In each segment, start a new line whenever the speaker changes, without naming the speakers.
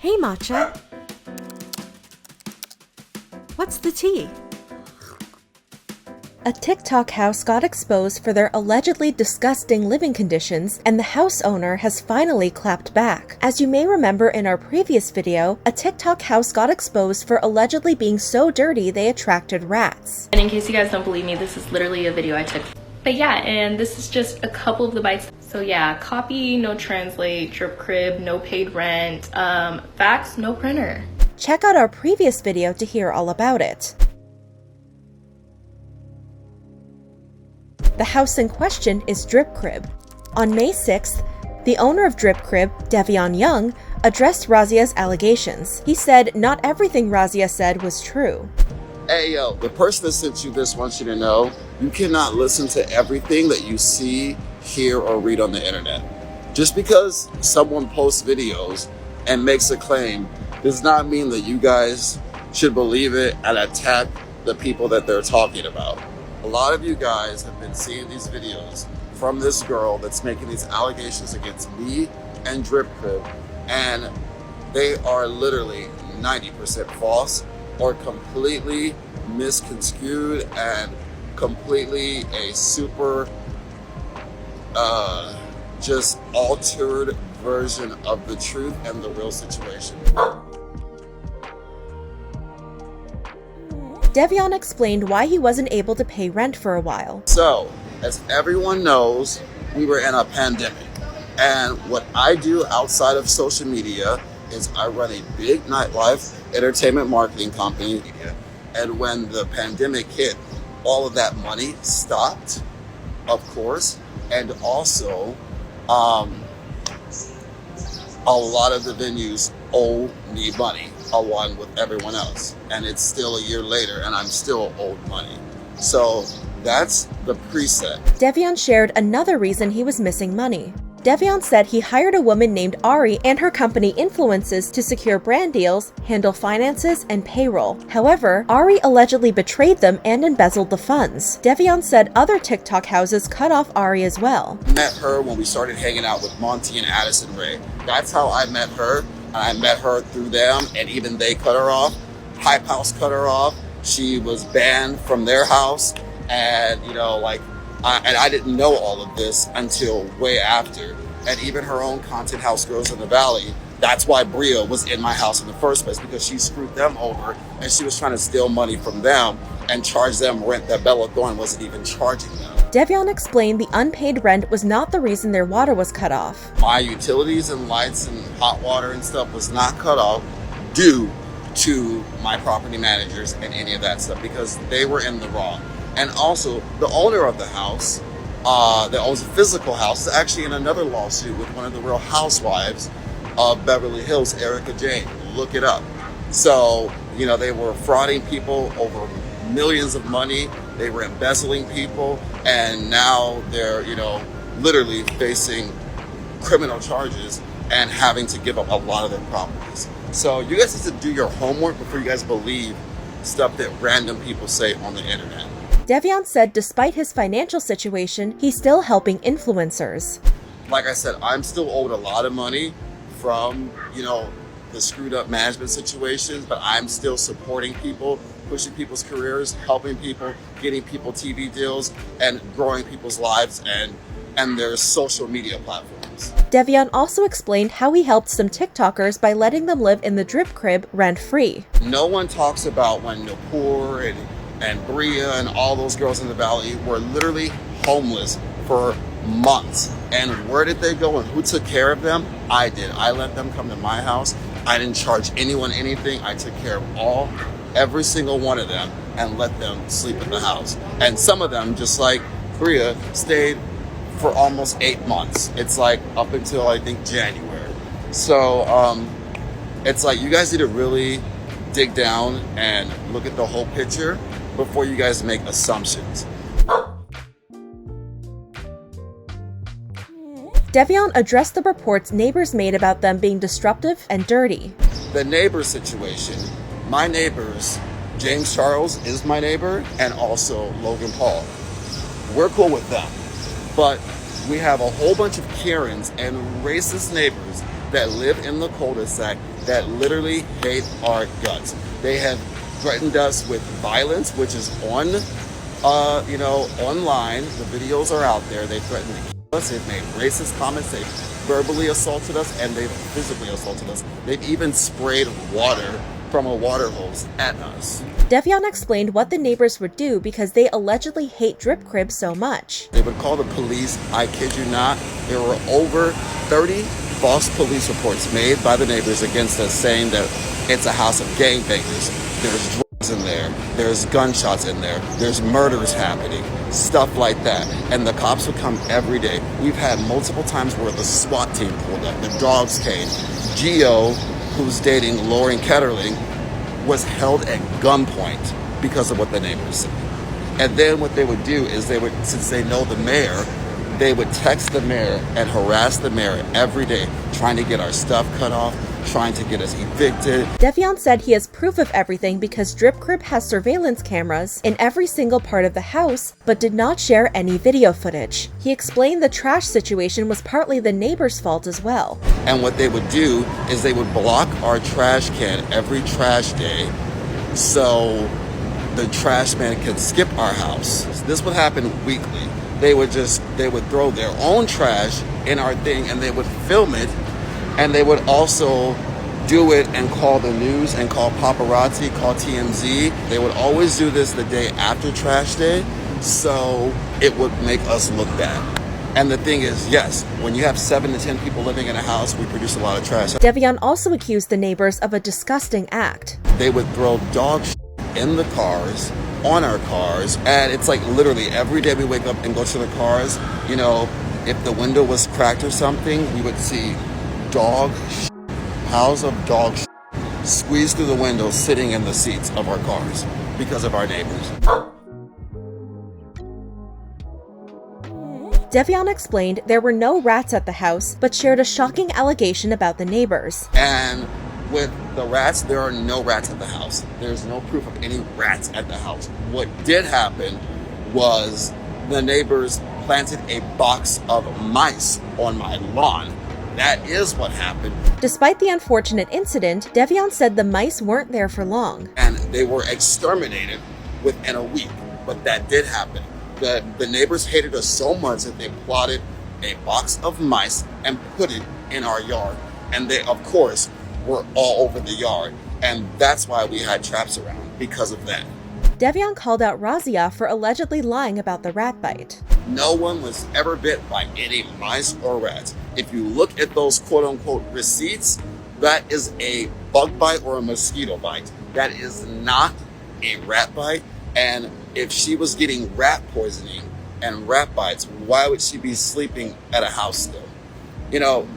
Hey, Matcha. What's the tea? A TikTok house got exposed for their allegedly disgusting living conditions, and the house owner has finally clapped back. As you may remember in our previous video, a TikTok house got exposed for allegedly being so dirty they attracted rats.
And in case you guys don't believe me, this is literally a video I took. But yeah, and this is just a couple of the bites. So yeah, copy, no translate, drip crib, no paid rent, fax, no printer.
Check out our previous video to hear all about it. The house in question is Drip Crib. On May 6th, the owner of Drip Crib, Devion Young, addressed Razia's allegations. He said not everything Razia said was true.
Hey yo, the person that sent you this wants you to know you cannot listen to everything that you see, hear, or read on the internet. Just because someone posts videos and makes a claim does not mean that you guys should believe it and attack the people that they're talking about. A lot of you guys have been seeing these videos from this girl that's making these allegations against me and Drip Crib, and they are literally 90% false or completely misconstrued and completely a super just altered version of the truth and the real situation.
Devion explained why he wasn't able to pay rent for a while.
So, as everyone knows, we were in a pandemic. And what I do outside of social media is I run a big nightlife entertainment marketing company. And when the pandemic hit, all of that money stopped, of course. And also, a lot of the venues owe me money, along with everyone else. And it's still a year later and I'm still owed money. So that's the preset.
Devion shared another reason he was missing money. Devion said he hired a woman named Ari and her company Influences to secure brand deals, handle finances, and payroll. However, Ari allegedly betrayed them and embezzled the funds. Devion said other TikTok houses cut off Ari as well.
Met her when we started hanging out with Monty and Addison Rae. That's how I met her. And I met her through them, and even they cut her off. Hype House cut her off. She was banned from their house, and I didn't know all of this until way after. And even her own content house, Girls in the Valley, that's why Bria was in my house in the first place, because she screwed them over and she was trying to steal money from them and charge them rent that Bella Thorne wasn't even charging them.
Devion explained the unpaid rent was not the reason their water was cut off.
My utilities and lights and hot water and stuff was not cut off due to my property managers and any of that stuff, because they were in the wrong. And also, the owner of the house, that owns a physical house, is actually in another lawsuit with one of the Real Housewives of Beverly Hills, Erica Jane. Look it up. So, they were frauding people over millions of money. They were embezzling people, and now they're, literally facing criminal charges and having to give up a lot of their properties. So you guys need to do your homework before you guys believe stuff that random people say on the internet.
Devion said despite his financial situation, he's still helping influencers.
Like I said, I'm still owed a lot of money from, the screwed up management situations, but I'm still supporting people, pushing people's careers, helping people, getting people TV deals, and growing people's lives and their social media platforms.
Devion also explained how he helped some TikTokers by letting them live in the Drip Crib rent-free.
No one talks about when Noor and Bria and all those girls in the Valley were literally homeless for months. And where did they go and who took care of them? I did. I let them come to my house. I didn't charge anyone anything. I took care of every single one of them and let them sleep in the house. And some of them, just like Bria, stayed for almost 8 months. It's like up until I think January. So it's like you guys need to really dig down and look at the whole picture before you guys make assumptions.
Devion addressed the reports neighbors made about them being disruptive and dirty.
The neighbor situation, my neighbors, James Charles is my neighbor, and also Logan Paul. We're cool with them, but we have a whole bunch of Karens and racist neighbors that live in the cul-de-sac that literally hate our guts. They have threatened us with violence, which is on, online. The videos are out there. They threatened to kill us. They've made racist comments. They've verbally assaulted us, and they've physically assaulted us. They've even sprayed water from a water hose at us.
Devion explained what the neighbors would do because they allegedly hate drip cribs so much.
They would call the police. I kid you not, there were over 30 false police reports made by the neighbors against us saying that it's a house of gangbangers. There's drugs in there, there's gunshots in there, there's murders happening, stuff like that. And the cops would come every day. We've had multiple times where the SWAT team pulled up, the dogs came. Gio, who's dating Lauren Ketterling, was held at gunpoint because of what the neighbors said. And then what they would do is they would, since they know the mayor, they would text the mayor and harass the mayor every day, trying to get our stuff cut off, trying to get us evicted.
Devion said he has proof of everything because Drip Crib has surveillance cameras in every single part of the house, but did not share any video footage. He explained the trash situation was partly the neighbor's fault as well.
And what they would do is they would block our trash can every trash day so the trash man could skip our house. This would happen weekly. They would throw their own trash in our thing and they would film it. And they would also do it and call the news and call paparazzi, call TMZ. They would always do this the day after trash day, so it would make us look bad. And the thing is, yes, when you have 7 to 10 people living in a house, we produce a lot of trash.
Devion also accused the neighbors of a disgusting act.
They would throw dog shit in the cars, on our cars, and it's like literally every day we wake up and go to the cars, if the window was cracked or something, we would see dog shit, piles of dog shit, squeezed through the window sitting in the seats of our cars because of our neighbors.
Devion explained there were no rats at the house, but shared a shocking allegation about the neighbors.
And with the rats, there are no rats at the house. There's no proof of any rats at the house. What did happen was the neighbors planted a box of mice on my lawn. That is what happened.
Despite the unfortunate incident, Devion said the mice weren't there for long.
And they were exterminated within a week. But that did happen. The neighbors hated us so much that they plotted a box of mice and put it in our yard. And they, of course, were all over the yard. And that's why we had traps around, because of that.
Devion called out Razia for allegedly lying about the rat bite.
No one was ever bit by any mice or rats. If you look at those quote-unquote receipts, that is a bug bite or a mosquito bite. That is not a rat bite. And if she was getting rat poisoning and rat bites, why would she be sleeping at a house still?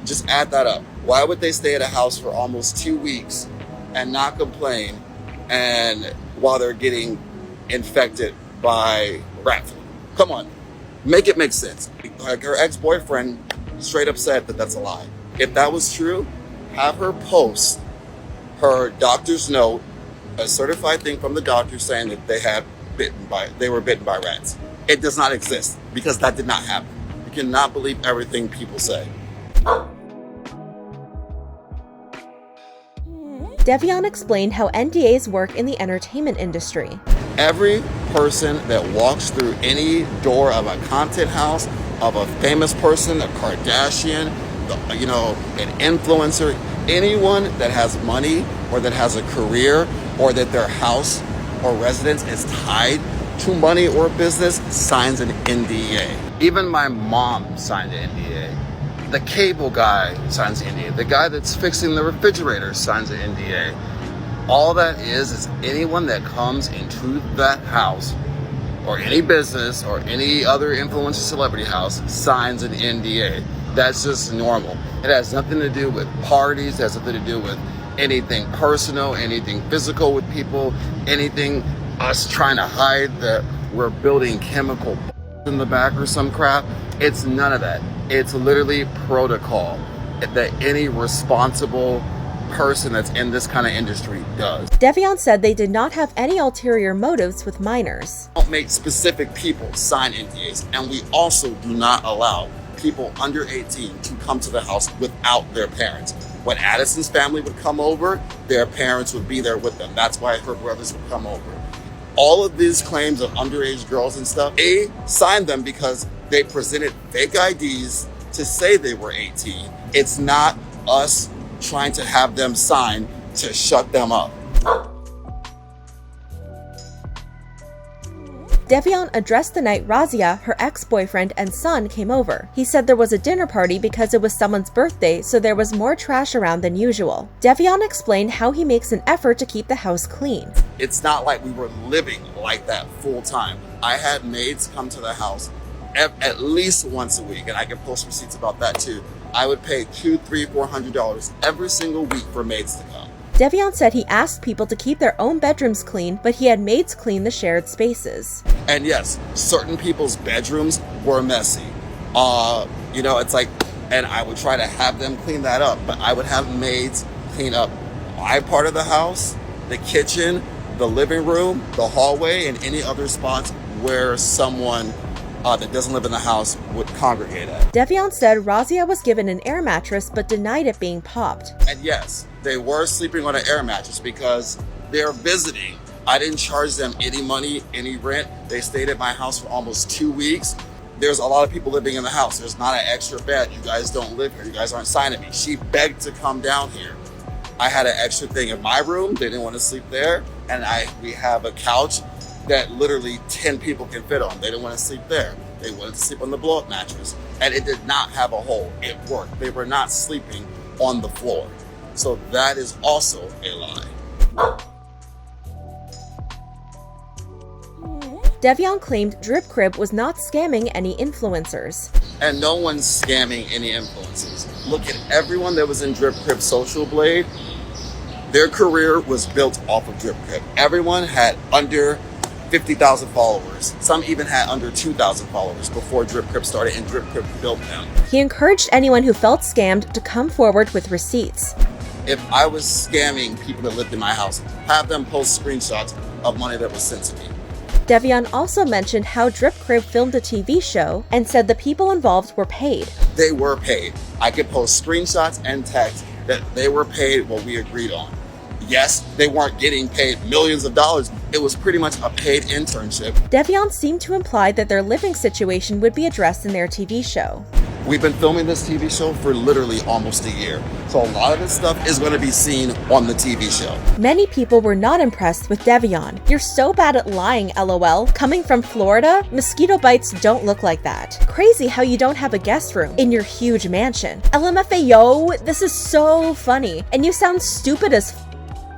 Just add that up. Why would they stay at a house for almost 2 weeks and not complain and while they're getting infected by rat flu? Come on, make it make sense. Like her ex-boyfriend straight up said that that's a lie. If that was true, have her post her doctor's note, a certified thing from the doctor saying that they were bitten by rats. It does not exist because that did not happen. You cannot believe everything people say.
Devion explained how NDAs work in the entertainment industry.
Every person that walks through any door of a content house, of a famous person, a Kardashian, an influencer, anyone that has money or that has a career or that their house or residence is tied to money or business signs an NDA. Even my mom signed an NDA. The cable guy signs an NDA. The guy that's fixing the refrigerator signs an NDA. All that is anyone that comes into that house or any business or any other influencer celebrity house signs an NDA. That's just normal. It has nothing to do with parties. It has nothing to do with anything personal, anything physical with people, anything us trying to hide that we're building chemical in the back or some crap. It's none of that. It's literally protocol that any responsible person that's in this kind of industry does.
Devion said they did not have any ulterior motives with minors.
Don't make specific people sign NDAs, and we also do not allow people under 18 to come to the house without their parents. When Addison's family would come over, their parents would be there with them. That's why her brothers would come over. All of these claims of underage girls and stuff, they signed them because they presented fake IDs to say they were 18. It's not us trying to have them sign to shut them up.
Devion addressed the night Razia, her ex-boyfriend, and son came over. He said there was a dinner party because it was someone's birthday, so there was more trash around than usual. Devion explained how he makes an effort to keep the house clean.
It's not like we were living like that full time. I had maids come to the house at least once a week, and I can post receipts about that too. I would pay $200, $300, $400 every single week for maids to come.
Devion said he asked people to keep their own bedrooms clean, but he had maids clean the shared spaces.
And yes, certain people's bedrooms were messy. It's like, and I would try to have them clean that up, but I would have maids clean up my part of the house, the kitchen, the living room, the hallway, and any other spots where someone that doesn't live in the house would congregate at.
Devion said Razia was given an air mattress but denied it being popped.
And yes, they were sleeping on an air mattress because they're visiting. I didn't charge them any money, any rent. They stayed at my house for almost 2 weeks. There's a lot of people living in the house. There's not an extra bed. You guys don't live here. You guys aren't signing me. She begged to come down here. I had an extra thing in my room. They didn't want to sleep there. And we have a couch that literally 10 people can fit on. They didn't want to sleep there. They wanted to sleep on the blow-up mattress. And it did not have a hole. It worked. They were not sleeping on the floor. So that is also a lie.
Devion claimed Drip Crib was not scamming any influencers.
And no one's scamming any influencers. Look at everyone that was in Drip Crib Social Blade. Their career was built off of Drip Crib. Everyone had under 50,000 followers. Some even had under 2,000 followers before Drip Crib started, and Drip Crib built them.
He encouraged anyone who felt scammed to come forward with receipts.
If I was scamming people that lived in my house, have them post screenshots of money that was sent to me.
Devion also mentioned how Drip Crib filmed a TV show and said the people involved were paid.
They were paid. I could post screenshots and text that they were paid what we agreed on. Yes, they weren't getting paid millions of dollars. It was pretty much a paid internship.
Devion seemed to imply that their living situation would be addressed in their TV show.
We've been filming this TV show for literally almost a year. So a lot of this stuff is going to be seen on the TV show.
Many people were not impressed with Devion. You're so bad at lying, LOL. Coming from Florida, mosquito bites don't look like that. Crazy how you don't have a guest room in your huge mansion. LMFAO, this is so funny. And you sound stupid as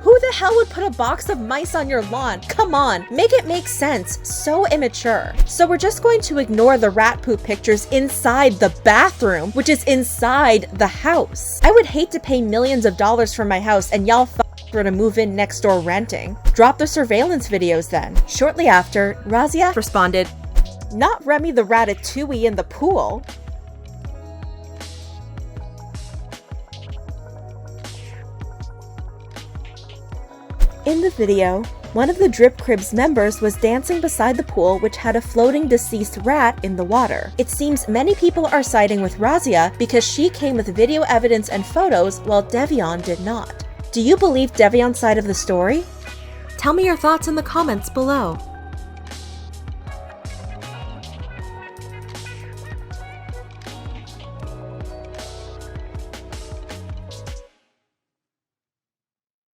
Who the hell would put a box of mice on your lawn? Come on, make it make sense. So immature. So we're just going to ignore the rat poop pictures inside the bathroom, which is inside the house. I would hate to pay millions of dollars for my house and y'all were to move in next door renting. Drop the surveillance videos then. Shortly after, Razia responded, "Not Remy the Ratatouille in the pool." In the video, one of the Drip Crib's members was dancing beside the pool which had a floating deceased rat in the water. It seems many people are siding with Razia because she came with video evidence and photos while Devion did not. Do you believe Devion's side of the story? Tell me your thoughts in the comments below.